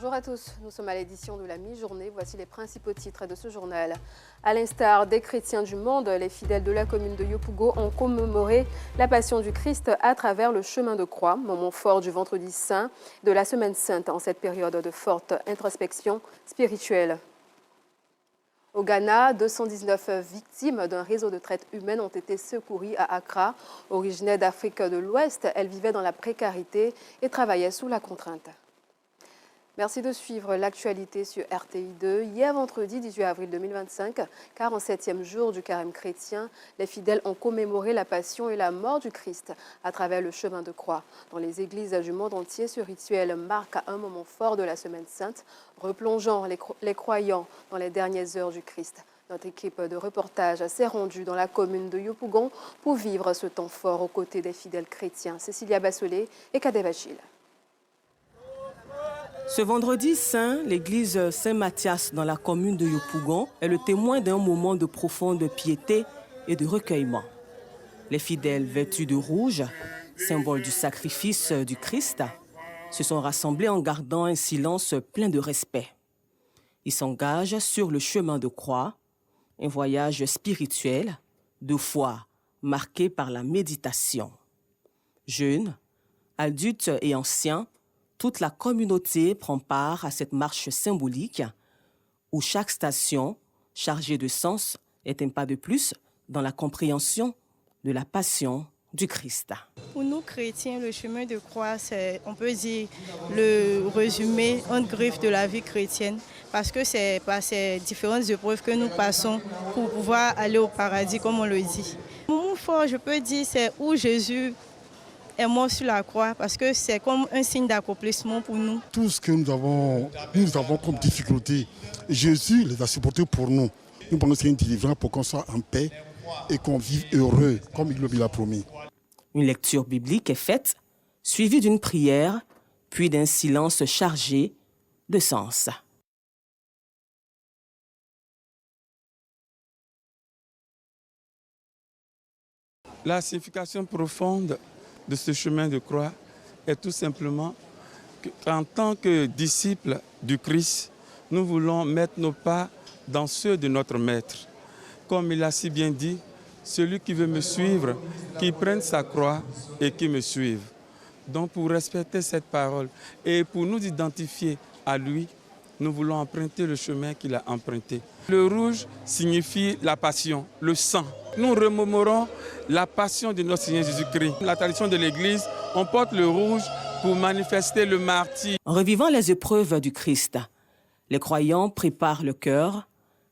Bonjour à tous, nous sommes à l'édition de la mi-journée. Voici les principaux titres de ce journal. À l'instar des chrétiens du monde, les fidèles de la commune de Yopougon ont commémoré la passion du Christ à travers le chemin de croix, moment fort du vendredi saint, de la semaine sainte, en cette période de forte introspection spirituelle. Au Ghana, 219 victimes d'un réseau de traite humaine ont été secourues à Accra. Originaires d'Afrique de l'Ouest, elles vivaient dans la précarité et travaillaient sous la contrainte. Merci de suivre l'actualité sur RTI2. Hier, vendredi 18 avril 2025, 47e jour du carême chrétien, les fidèles ont commémoré la passion et la mort du Christ à travers le chemin de croix. Dans les églises du monde entier, ce rituel marque un moment fort de la Semaine Sainte, replongeant les croyants dans les dernières heures du Christ. Notre équipe de reportage s'est rendue dans la commune de Yopougon pour vivre ce temps fort aux côtés des fidèles chrétiens. Cécilia Bassolé et Kadevachil. Ce vendredi saint, l'église Saint-Mathias dans la commune de Yopougon est le témoin d'un moment de profonde piété et de recueillement. Les fidèles vêtus de rouge, symbole du sacrifice du Christ, se sont rassemblés en gardant un silence plein de respect. Ils s'engagent sur le chemin de croix, un voyage spirituel, de foi marqué par la méditation. Jeunes, adultes et anciens, toute la communauté prend part à cette marche symbolique où chaque station, chargée de sens, est un pas de plus dans la compréhension de la passion du Christ. Pour nous chrétiens, le chemin de croix, c'est, on peut dire, le résumé en griffe de la vie chrétienne, parce que c'est par ces différentes épreuves que nous passons pour pouvoir aller au paradis, comme on le dit. Mon moment fort, je peux dire, c'est où Jésus est mort sur la croix, parce que c'est comme un signe d'accomplissement pour nous. Tout ce que nous avons comme difficulté, Jésus les a supportés pour nous. Nous pensons que c'est une délivrance pour qu'on soit en paix et qu'on vive heureux, comme il l'a promis. Une lecture biblique est faite, suivie d'une prière, puis d'un silence chargé de sens. La signification profonde de ce chemin de croix est tout simplement qu'en tant que disciples du Christ, nous voulons mettre nos pas dans ceux de notre Maître. Comme il a si bien dit, celui qui veut me suivre, qu'il prenne sa croix et qu'il me suive. Donc pour respecter cette parole et pour nous identifier à lui, nous voulons emprunter le chemin qu'il a emprunté. Le rouge signifie la passion, le sang. Nous remémorons la passion de notre Seigneur Jésus-Christ. La tradition de l'Église, on porte le rouge pour manifester le martyre. En revivant les épreuves du Christ, les croyants préparent le cœur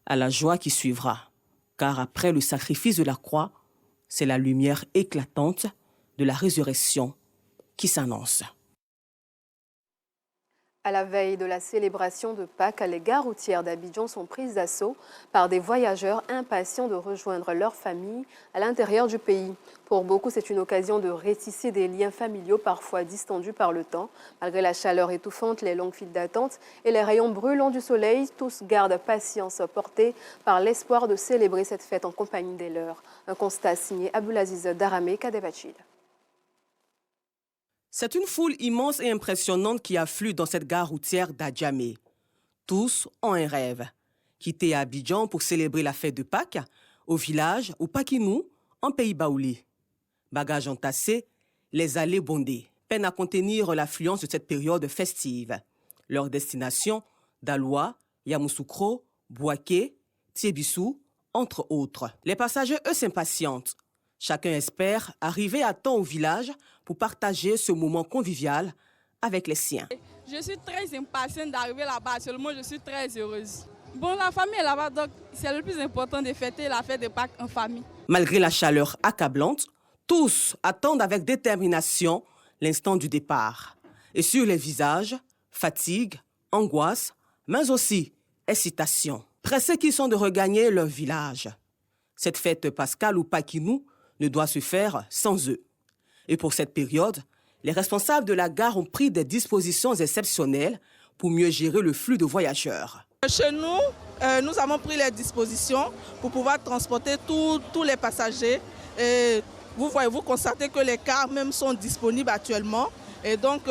à la joie qui suivra. Car après le sacrifice de la croix, c'est la lumière éclatante de la résurrection qui s'annonce. À la veille de la célébration de Pâques, les gares routières d'Abidjan sont prises d'assaut par des voyageurs impatients de rejoindre leur famille à l'intérieur du pays. Pour beaucoup, c'est une occasion de retisser des liens familiaux parfois distendus par le temps. Malgré la chaleur étouffante, les longues files d'attente et les rayons brûlants du soleil, tous gardent patience, portés par l'espoir de célébrer cette fête en compagnie des leurs. Un constat signé Abdulaziz Daramé, Kadevachil. C'est une foule immense et impressionnante qui afflue dans cette gare routière d'Adjamé. Tous ont un rêve. Quitter Abidjan pour célébrer la fête de Pâques au village ou Pakinou, en pays baoulé. Bagages entassés, les allées bondées. Peine à contenir l'affluence de cette période festive. Leur destination, Daloa, Yamoussoukro, Bouaké, Tiébissou, entre autres. Les passagers, eux, s'impatientent. Chacun espère arriver à temps au village pour partager ce moment convivial avec les siens. Je suis très impatiente d'arriver là-bas, seulement je suis très heureuse. Bon, la famille est là-bas, donc c'est le plus important de fêter la fête de Pâques en famille. Malgré la chaleur accablante, tous attendent avec détermination l'instant du départ. Et sur les visages, fatigue, angoisse, mais aussi excitation. Pressés qu'ils sont de regagner leur village. Cette fête pascale ou Pakinou ne doit se faire sans eux. Et pour cette période, les responsables de la gare ont pris des dispositions exceptionnelles pour mieux gérer le flux de voyageurs. Chez nous, nous avons pris les dispositions pour pouvoir transporter tous les passagers. Et vous constatez que les cars même sont disponibles actuellement. Et donc,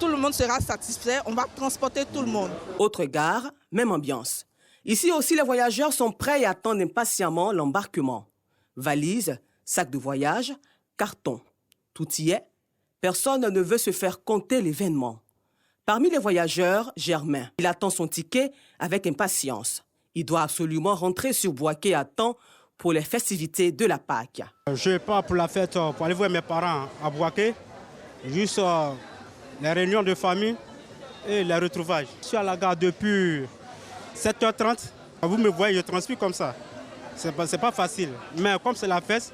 tout le monde sera satisfait, on va transporter tout le monde. Autre gare, même ambiance. Ici aussi, les voyageurs sont prêts et attendent impatiemment l'embarquement. Valises, sacs de voyage, cartons. Tout y est. Personne ne veut se faire compter l'événement. Parmi les voyageurs, Germain. Il attend son ticket avec impatience. Il doit absolument rentrer sur Bouaké à temps pour les festivités de la Pâque. Je pars pour la fête, pour aller voir mes parents à Bouaké. Juste les réunions de famille et les retrouvailles. Je suis à la gare depuis 7h30. Vous me voyez, je transpire comme ça. C'est pas facile. Mais comme c'est la fête,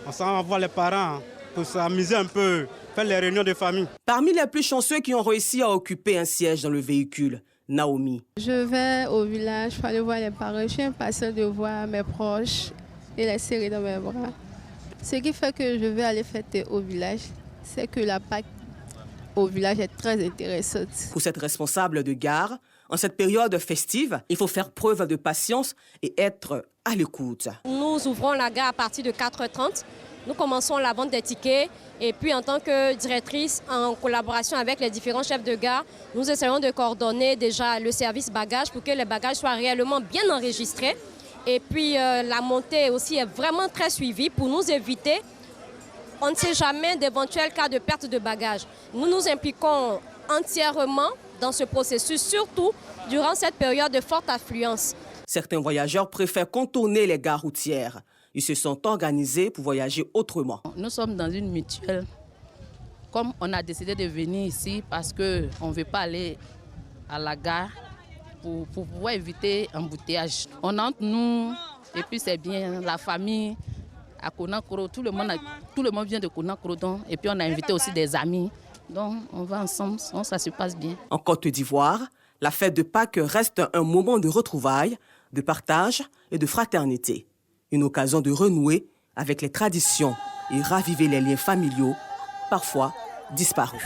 on s'en va voir les parents pour s'amuser un peu, faire les réunions de famille. Parmi les plus chanceux qui ont réussi à occuper un siège dans le véhicule, Naomi. Je vais au village pour aller voir les parents. Je suis impatiente de voir mes proches et les serrer dans mes bras. Ce qui fait que je vais aller fêter au village, c'est que la Pâque au village est très intéressante. Pour cette responsable de gare, en cette période festive, il faut faire preuve de patience et être à l'écoute. Nous ouvrons la gare à partir de 4h30. Nous commençons la vente des tickets et puis en tant que directrice, en collaboration avec les différents chefs de gare, nous essayons de coordonner déjà le service bagages pour que les bagages soient réellement bien enregistrés. Et puis la montée aussi est vraiment très suivie pour nous éviter, on ne sait jamais, d'éventuels cas de perte de bagages. Nous nous impliquons entièrement dans ce processus, surtout durant cette période de forte affluence. Certains voyageurs préfèrent contourner les gares routières. Ils se sont organisés pour voyager autrement. Nous sommes dans une mutuelle. Comme on a décidé de venir ici parce qu'on ne veut pas aller à la gare pour pouvoir éviter embouteillage. On entre nous et puis c'est bien, la famille à Konakoro, tout le monde vient de Konakoro et puis on a invité aussi des amis. Donc on va ensemble, ça se passe bien. En Côte d'Ivoire, la fête de Pâques reste un moment de retrouvailles, de partage et de fraternité. Une occasion de renouer avec les traditions et raviver les liens familiaux, parfois disparus.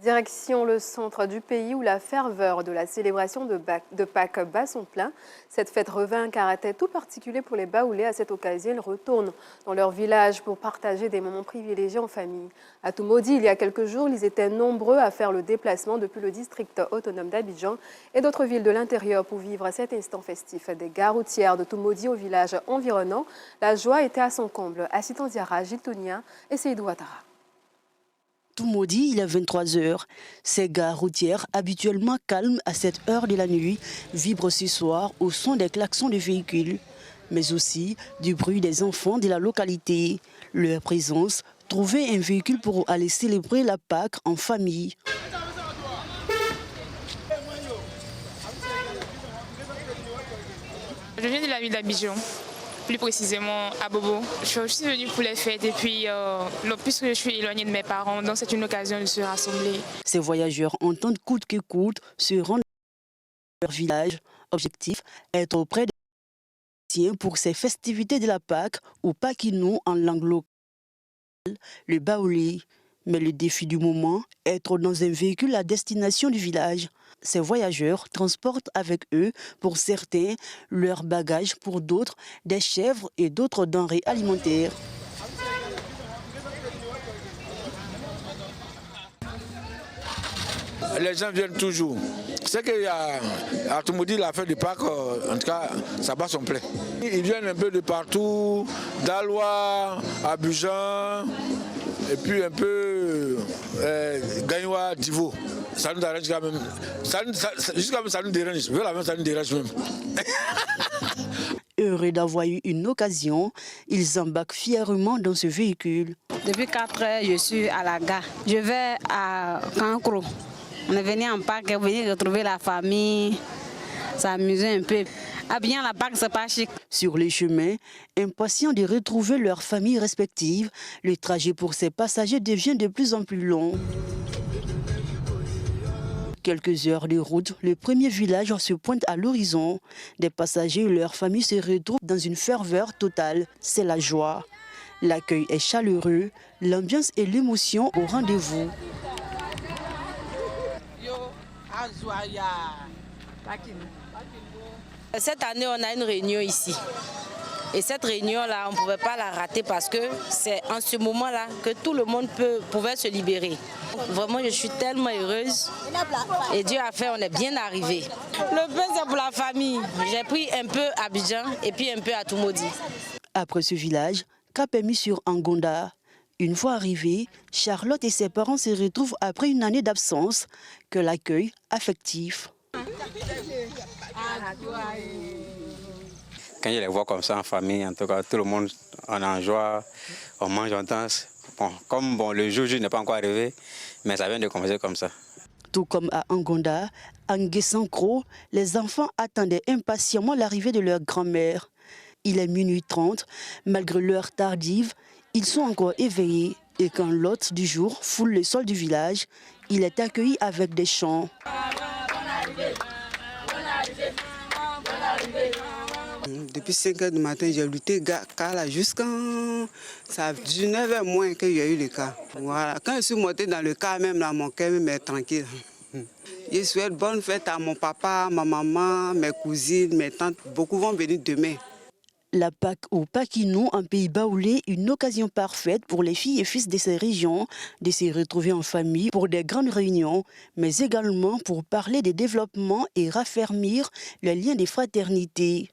Direction le centre du pays où la ferveur de la célébration de Pâques bat son plein. Cette fête revêt un caractère tout particulier pour les Baoulés. À cette occasion, ils retournent dans leur village pour partager des moments privilégiés en famille. À Toumaudi, il y a quelques jours, ils étaient nombreux à faire le déplacement depuis le district autonome d'Abidjan et d'autres villes de l'intérieur pour vivre cet instant festif. Des gares routières de Toumaudi au village environnant, la joie était à son comble. Assitan Diarra, Gilles Tonia et Seydou Ouattara. Toumaudi, il est 23h. Ces gares routières, habituellement calmes à cette heure de la nuit, vibrent ce soir au son des klaxons de véhicules, mais aussi du bruit des enfants de la localité. Leur présence, trouver un véhicule pour aller célébrer la Pâque en famille. Je viens de la ville d'Abidjan. Plus précisément à Bobo. Je suis venue pour les fêtes et puis puisque je suis éloignée de mes parents, donc c'est une occasion de se rassembler. Ces voyageurs entendent coûte que coûte se rendre dans leur village. Objectif, être auprès des tiens pour ces festivités de la Pâque ou Pakinou en langue locale, le Baoulé. Mais le défi du moment, être dans un véhicule à destination du village. Ces voyageurs transportent avec eux, pour certains, leurs bagages, pour d'autres, des chèvres et d'autres denrées alimentaires. Les gens viennent toujours. C'est qu'il y a à Toumaudi, la fête de Pâques, en tout cas, ça bat son plein. Ils viennent un peu de partout, d'Alois, Abidjan, et puis un peu Gagnoua, Divo. Ça nous dérange quand même. Jusqu'à même, ça nous dérange. Ça nous dérange même. Heureux d'avoir eu une occasion, ils embarquent fièrement dans ce véhicule. Depuis 4 heures, je suis à la gare. Je vais à Kankro. On est venu en Pâques, venir retrouver la famille, s'amuser un peu. Abidjan, la Pâques, c'est pas chic. Sur les chemins, impatients de retrouver leurs familles respectives, le trajet pour ces passagers devient de plus en plus long. Quelques heures de route, le premier village se pointe à l'horizon. Des passagers et leurs familles se retrouvent dans une ferveur totale. C'est la joie. L'accueil est chaleureux, l'ambiance et l'émotion au rendez-vous. Cette année, on a une réunion ici. Et cette réunion-là, on ne pouvait pas la rater parce que c'est en ce moment-là que tout le monde pouvait se libérer. Vraiment, je suis tellement heureuse. Et Dieu a fait, on est bien arrivé. Le pain, c'est pour la famille. J'ai pris un peu à Abidjan et puis un peu à Toumoudi. Après ce village, cap est mis sur Angonda. Une fois arrivés, Charlotte et ses parents se retrouvent après une année d'absence que l'accueil affectif. Quand je les vois comme ça en famille, en tout cas, tout le monde on est en joie, on mange, on danse. Le jour n'est pas encore arrivé, mais ça vient de commencer comme ça. Tout comme à Angonda, à Nguessankro, les enfants attendaient impatiemment l'arrivée de leur grand-mère. Il est minuit 30, malgré l'heure tardive, ils sont encore éveillés et quand l'hôte du jour foule le sol du village, il est accueilli avec des chants. Depuis 5 h du matin, j'ai lutté jusqu'à 19 h moins qu'il y a eu le cas. Voilà. Quand je suis montée dans le cas, même là, mon cœur est tranquille. Je souhaite bonne fête à mon papa, ma maman, mes cousines, mes tantes. Beaucoup vont venir demain. La Pâques au Paquinou, un pays baoulé, une occasion parfaite pour les filles et fils de ces régions de se retrouver en famille pour des grandes réunions, mais également pour parler des développements et raffermir les liens de fraternité.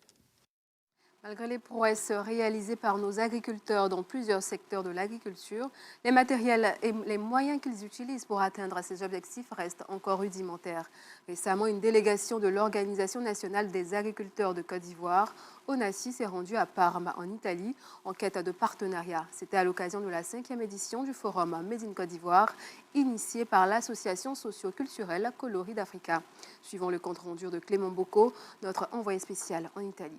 Malgré les prouesses réalisées par nos agriculteurs dans plusieurs secteurs de l'agriculture, les matériels et les moyens qu'ils utilisent pour atteindre ces objectifs restent encore rudimentaires. Récemment, une délégation de l'Organisation nationale des agriculteurs de Côte d'Ivoire, ONACI, s'est rendue à Parme, en Italie, en quête de partenariat. C'était à l'occasion de la 5e édition du forum Made in Côte d'Ivoire, initié par l'association socio-culturelle Coloris d'Africa. Suivant le compte-rendu de Clément Bocco, notre envoyé spécial en Italie.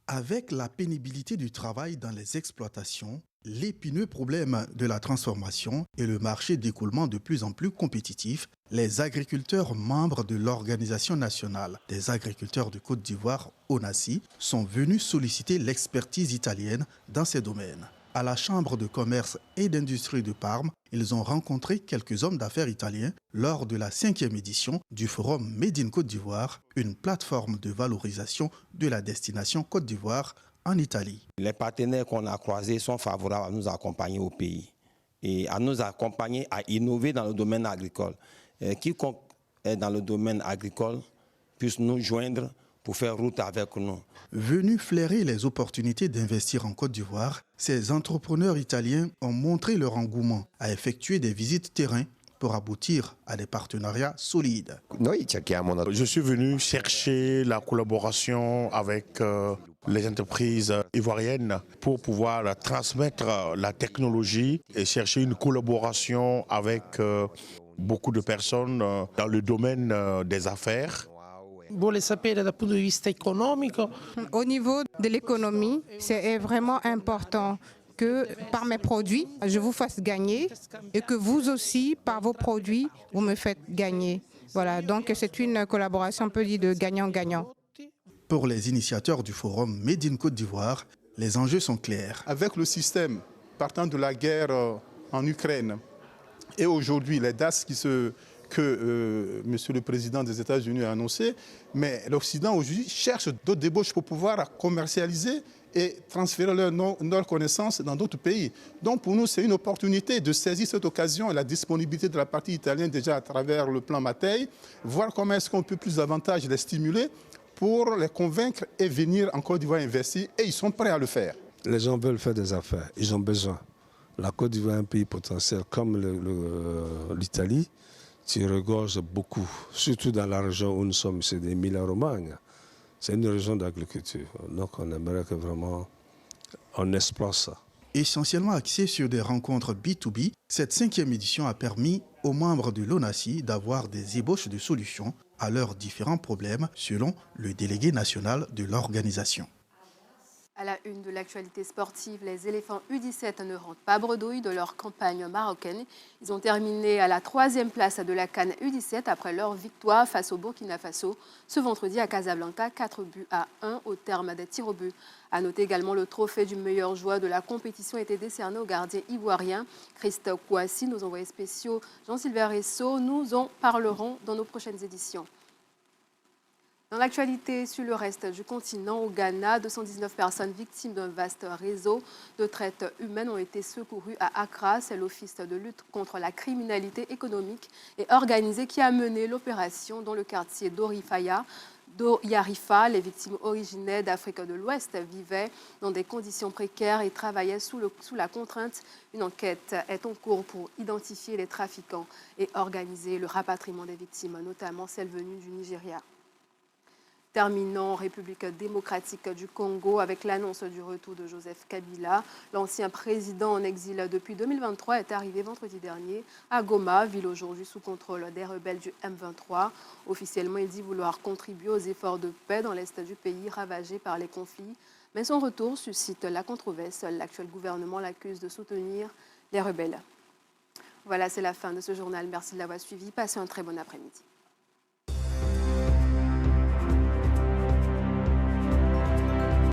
Avec la pénibilité du travail dans les exploitations, l'épineux problème de la transformation et le marché d'écoulement de plus en plus compétitif, les agriculteurs membres de l'Organisation nationale des agriculteurs de Côte d'Ivoire, ONACI, sont venus solliciter l'expertise italienne dans ces domaines. À la Chambre de commerce et d'industrie de Parme, ils ont rencontré quelques hommes d'affaires italiens lors de la 5e édition du forum Made in Côte d'Ivoire, une plateforme de valorisation de la destination Côte d'Ivoire en Italie. Les partenaires qu'on a croisés sont favorables à nous accompagner au pays et à nous accompagner à innover dans le domaine agricole. Quiconque est dans le domaine agricole puisse nous joindre pour faire route avec nous. Venus flairer les opportunités d'investir en Côte d'Ivoire, ces entrepreneurs italiens ont montré leur engouement à effectuer des visites terrain pour aboutir à des partenariats solides. Je suis venu chercher la collaboration avec les entreprises ivoiriennes pour pouvoir transmettre la technologie et chercher une collaboration avec beaucoup de personnes dans le domaine des affaires. Au niveau de l'économie, c'est vraiment important que par mes produits, je vous fasse gagner et que vous aussi, par vos produits, vous me faites gagner. Voilà, donc c'est une collaboration, on peut dire, de gagnant-gagnant. Pour les initiateurs du forum Made in Côte d'Ivoire, les enjeux sont clairs. Avec le système partant de la guerre en Ukraine et aujourd'hui les DAS que Monsieur le Président des États-Unis a annoncé, mais l'Occident aujourd'hui cherche d'autres débauches pour pouvoir commercialiser et transférer leurs connaissances dans d'autres pays. Donc pour nous, c'est une opportunité de saisir cette occasion et la disponibilité de la partie italienne déjà à travers le plan Mattei, voir comment est-ce qu'on peut plus davantage les stimuler pour les convaincre et venir en Côte d'Ivoire investir, et ils sont prêts à le faire. Les gens veulent faire des affaires, ils ont besoin. La Côte d'Ivoire est un pays potentiel comme l'Italie, qui regorge beaucoup, surtout dans la région où nous sommes, c'est des Emilia-Romagna. C'est une région d'agriculture, donc on aimerait que vraiment on exploite ça. Essentiellement axée sur des rencontres B2B, cette 5e édition a permis aux membres de l'ONACI d'avoir des ébauches de solutions à leurs différents problèmes, selon le délégué national de l'organisation. À la une de l'actualité sportive, les éléphants U17 ne rentrent pas bredouille de leur campagne marocaine. Ils ont terminé à la 3e place de la CAN U17 après leur victoire face au Burkina Faso ce vendredi à Casablanca, 4-1 au terme des tirs au but. À noter également le trophée du meilleur joueur de la compétition a été décerné au gardien ivoirien Christ Kouassi. Nos envoyés spéciaux Jean-Sylvain Ressot nous en parleront dans nos prochaines éditions. Dans l'actualité, sur le reste du continent, au Ghana, 219 personnes victimes d'un vaste réseau de traite humaine ont été secourues à Accra. C'est l'Office de lutte contre la criminalité économique et organisée qui a mené l'opération dans le quartier d'Yarifa. Les victimes originaires d'Afrique de l'Ouest vivaient dans des conditions précaires et travaillaient sous la contrainte. Une enquête est en cours pour identifier les trafiquants et organiser le rapatriement des victimes, notamment celles venues du Nigeria. Terminons en République démocratique du Congo avec l'annonce du retour de Joseph Kabila. L'ancien président en exil depuis 2023 est arrivé vendredi dernier à Goma, ville aujourd'hui sous contrôle des rebelles du M23. Officiellement, il dit vouloir contribuer aux efforts de paix dans l'est du pays ravagé par les conflits. Mais son retour suscite la controverse. L'actuel gouvernement l'accuse de soutenir les rebelles. Voilà, c'est la fin de ce journal. Merci de l'avoir suivi. Passez un très bon après-midi.